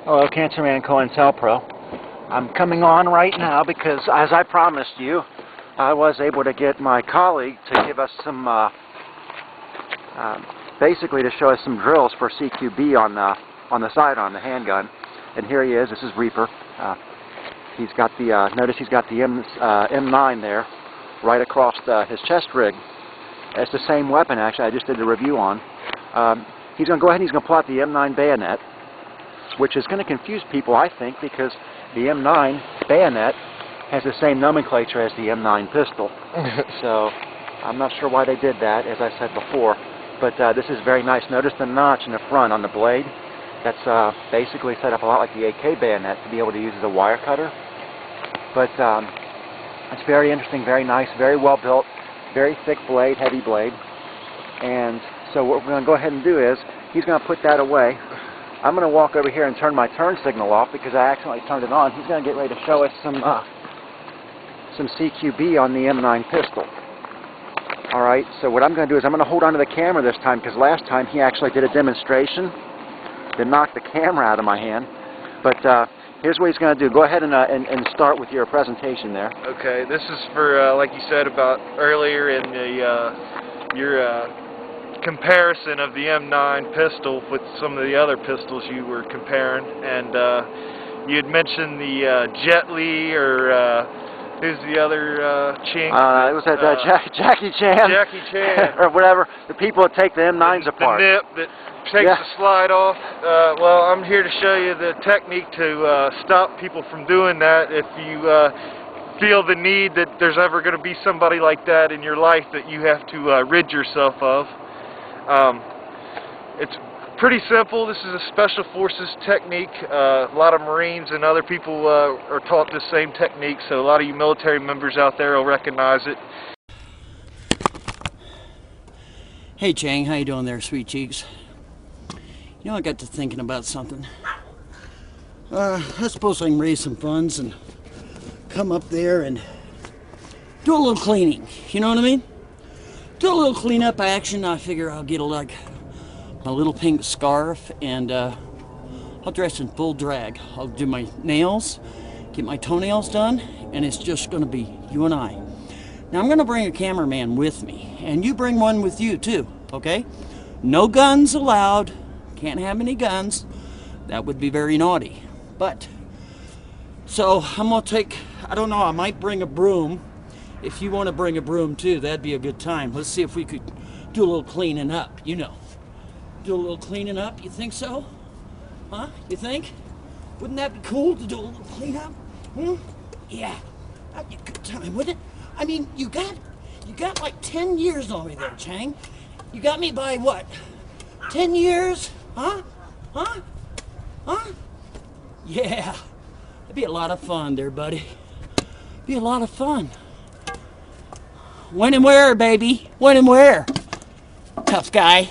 Hello, Cancerman COINTELPRO. I'm coming on right now because, as I promised you, I was able to get my colleague to give us some, basically to show us some drills for CQB on the sidearm, the handgun. And here he is. This is Reaper. He's got the, notice he's got the M9 there, right across his chest rig. It's the same weapon, actually, I just did the review on. He's going to go ahead and he's going to pull out the M9 bayonet, which is going to confuse people, I think, because the M9 bayonet has the same nomenclature as the M9 pistol. So I'm not sure why they did that, as I said before. But this is very nice. Notice the notch in the front on the blade. That's basically set up a lot like the AK bayonet to be able to use as a wire cutter. But it's very interesting, very nice, very well built, very thick blade, heavy blade. And so what we're going to go ahead and do is, he's going to put that away. I'm going to walk over here and turn my turn signal off because I accidentally turned it on. He's going to get ready to show us some CQB on the M9 pistol. Alright, so what I'm going to do is I'm going to hold on to the camera this time because last time he actually did a demonstration that knocked the camera out of my hand. But here's what he's going to do. Go ahead and start with your presentation there. Okay, this is for, like you said about earlier in the, your comparison of the M9 pistol with some of the other pistols you were comparing, and you had mentioned the Jet Li, or who's the other chink? It was that Jackie Chan. Jackie Chan. Or whatever, the people that take the M9s apart. The nip that takes the slide off. Well, I'm here to show you the technique to stop people from doing that if you feel the need that there's ever going to be somebody like that in your life that you have to rid yourself of. It's pretty simple. This is a Special Forces technique. A lot of Marines and other people are taught this same technique, so a lot of you military members out there will recognize it. Hey Chang, how you doing there, sweet cheeks? You know, I got to thinking about something. I suppose I can raise some funds and come up there and do a little cleaning, you know what I mean? Do a little cleanup action. I figure I'll get my little pink scarf and I'll dress in full drag. I'll do my nails, get my toenails done, and it's just going to be you and I. Now I'm going to bring a cameraman with me, and you bring one with you too, okay? No guns allowed. Can't have any guns. That would be very naughty. But, so I'm going to take, I don't know, I might bring a broom. If you want to bring a broom too, that'd be a good time. Let's see if we could do a little cleaning up, you know. Do a little cleaning up, you think so? Huh? You think? Wouldn't that be cool to do a little cleanup? Hmm? Yeah, that'd be a good time, wouldn't it? I mean, you got like 10 years on me there, Chang. You got me by what? 10 years? Huh? Huh? Huh? Yeah, that'd be a lot of fun there, buddy. Be a lot of fun. When and where, baby? When and where? Tough guy.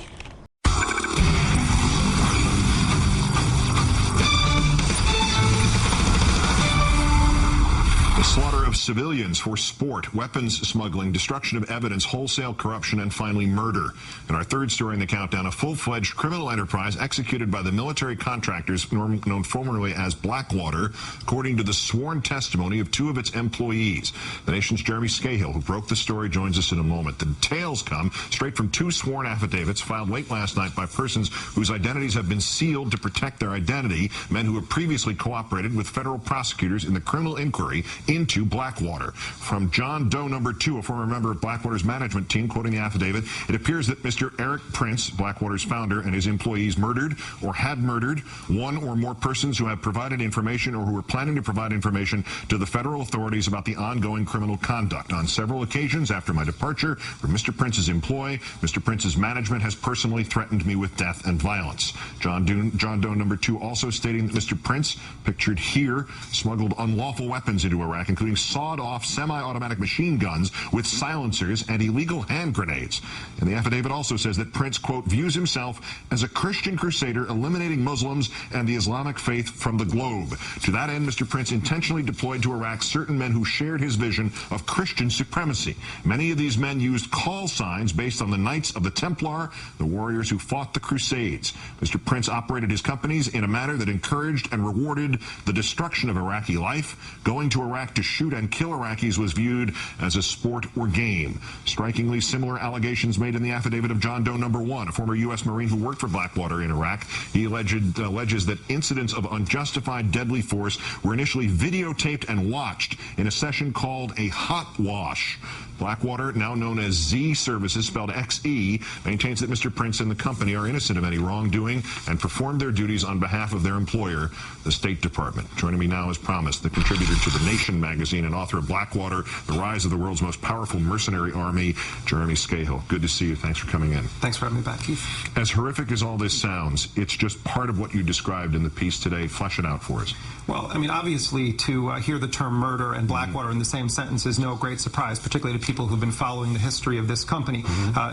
Slaughter of civilians for sport, weapons smuggling, destruction of evidence, wholesale corruption, and finally murder. In our third story in the countdown, a full-fledged criminal enterprise executed by the military contractors known formerly as Blackwater, according to the sworn testimony of two of its employees. The Nation's Jeremy Scahill, who broke the story, joins us in a moment. The details come straight from two sworn affidavits filed late last night by persons whose identities have been sealed to protect their identity, men who have previously cooperated with federal prosecutors in the criminal inquiry into Blackwater. From John Doe number 2, a former member of Blackwater's management team, quoting the affidavit, it appears that Mr. Eric Prince, Blackwater's founder, and his employees murdered or had murdered one or more persons who have provided information or who were planning to provide information to the federal authorities about the ongoing criminal conduct. On several occasions after my departure from Mr. Prince's employ, Mr. Prince's management has personally threatened me with death and violence. John Doe number 2 also stating that Mr. Prince, pictured here, smuggled unlawful weapons into Iraq, including sawed-off semi-automatic machine guns with silencers and illegal hand grenades. And the affidavit also says that Prince, quote, views himself as a Christian crusader eliminating Muslims and the Islamic faith from the globe. To that end, Mr. Prince intentionally deployed to Iraq certain men who shared his vision of Christian supremacy. Many of these men used call signs based on the Knights of the Templar, the warriors who fought the Crusades. Mr. Prince operated his companies in a manner that encouraged and rewarded the destruction of Iraqi life. Going to Iraq to shoot and kill Iraqis was viewed as a sport or game. Strikingly similar allegations made in the affidavit of John Doe No. 1, a former U.S. Marine who worked for Blackwater in Iraq. He alleges that incidents of unjustified deadly force were initially videotaped and watched in a session called a hot wash. Blackwater, now known as Z Services, spelled XE, maintains that Mr. Prince and the company are innocent of any wrongdoing and performed their duties on behalf of their employer, the State Department. Joining me now, as promised, the contributor to The Nation magazine and author of Blackwater, The Rise of the World's Most Powerful Mercenary Army, Jeremy Scahill. Good to see you. Thanks for coming in. Thanks for having me back, Keith. As horrific as all this sounds, it's just part of what you described in the piece today. Flesh it out for us. Well, I mean, obviously, to hear the term murder and Blackwater in the same sentence is no great surprise, particularly to people who've been following the history of this company.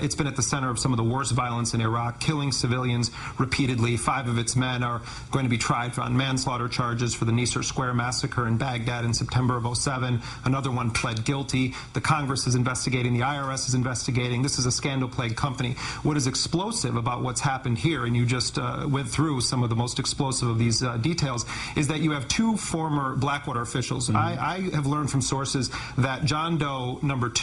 It's been at the center of some of the worst violence in Iraq, killing civilians repeatedly. 5 of its men are going to be tried on manslaughter charges for the Nicer Square massacre in Baghdad in September of '07. Another one pled guilty. The Congress is investigating. The IRS is investigating. This is a scandal-plagued company. What is explosive about what's happened here, and you just went through some of the most explosive of these details, is that you have 2 former Blackwater officials. I have learned from sources that John Doe No. 2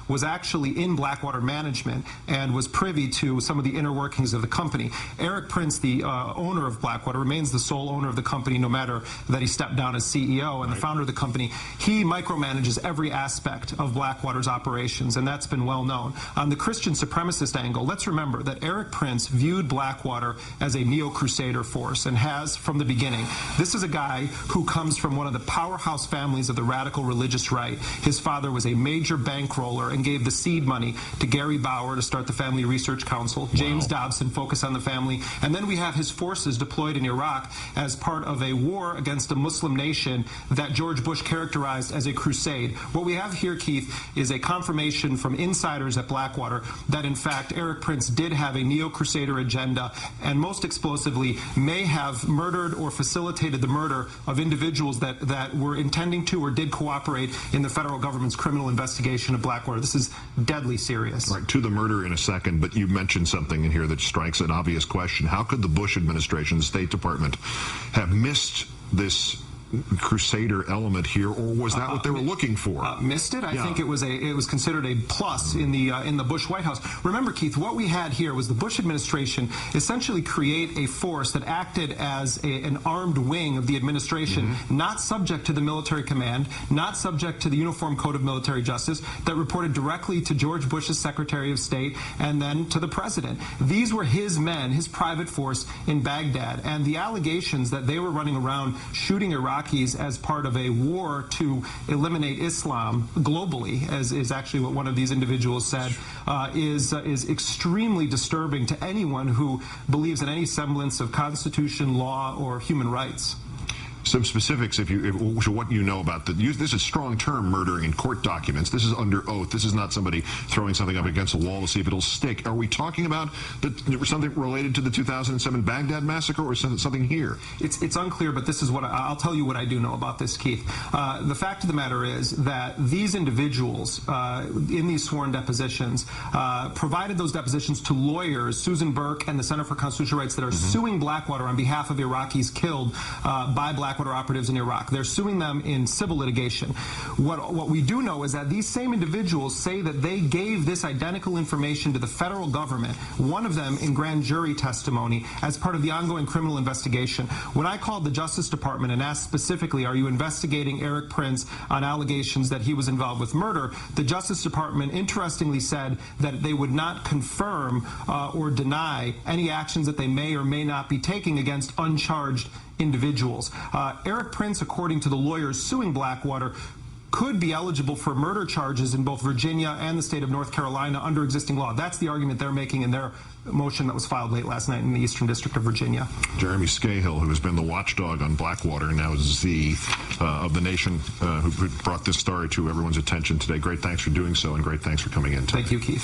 was actually in Blackwater management and was privy to some of the inner workings of the company. Eric Prince, the owner of Blackwater, remains the sole owner of the company no matter that he stepped down as CEO and the founder of the company. He micromanages every aspect of Blackwater's operations, and that's been well known. On the Christian supremacist angle, let's remember that Eric Prince viewed Blackwater as a neo-crusader force and has from the beginning. This is a guy who comes from one of the powerhouse families of the radical religious right. His father was a major bankroller and gave the seed money to Gary Bauer to start the Family Research Council. James Dobson focused on the family. And then we have his forces deployed in Iraq as part of a war against a Muslim nation that George Bush characterized as a crusade. What we have here, Keith, is a confirmation from insiders at Blackwater that, in fact, Eric Prince did have a neo-crusader agenda and, most explosively, may have murdered or facilitated the murder of individuals that were intending to or did cooperate in the federal government's criminal investigation of Blackwater. This is deadly serious. Right, to the murder in a second, but you mentioned something in here that strikes an obvious question. How could the Bush administration, the State Department, have missed this crusader element here, or was that what they were looking for? Missed it? I think it was considered a plus in the Bush White House. Remember, Keith, what we had here was the Bush administration essentially create a force that acted as an armed wing of the administration, not subject to the military command, not subject to the Uniform Code of Military Justice, that reported directly to George Bush's Secretary of State and then to the president. These were his men, his private force in Baghdad, and the allegations that they were running around shooting Iraqis as part of a war to eliminate Islam globally, as is actually what one of these individuals said, is extremely disturbing to anyone who believes in any semblance of Constitution, law, or human rights. Some specifics, what you know about this is a strong term, murder, in court documents. This is under oath. This is not somebody throwing something up against a wall to see if it'll stick. Are we talking about something related to the 2007 Baghdad massacre, or something here? It's unclear, but this is what I'll tell you what I do know about this, Keith. The fact of the matter is that these individuals in these sworn depositions provided those depositions to lawyers, Susan Burke and the Center for Constitutional Rights, that are suing Blackwater on behalf of Iraqis killed by Blackwater operatives in Iraq. They're suing them in civil litigation. What we do know is that these same individuals say that they gave this identical information to the federal government, one of them in grand jury testimony, as part of the ongoing criminal investigation. When I called the Justice Department and asked specifically, are you investigating Eric Prince on allegations that he was involved with murder, the Justice Department interestingly said that they would not confirm or deny any actions that they may or may not be taking against uncharged individuals. Eric Prince, according to the lawyers suing Blackwater, could be eligible for murder charges in both Virginia and the state of North Carolina under existing law. That's the argument they're making in their motion that was filed late last night in the Eastern District of Virginia. Jeremy Scahill, who has been the watchdog on Blackwater, now is the of the nation, who brought this story to everyone's attention today. Great thanks for doing so, and great thanks for coming in today. Thank you, Keith.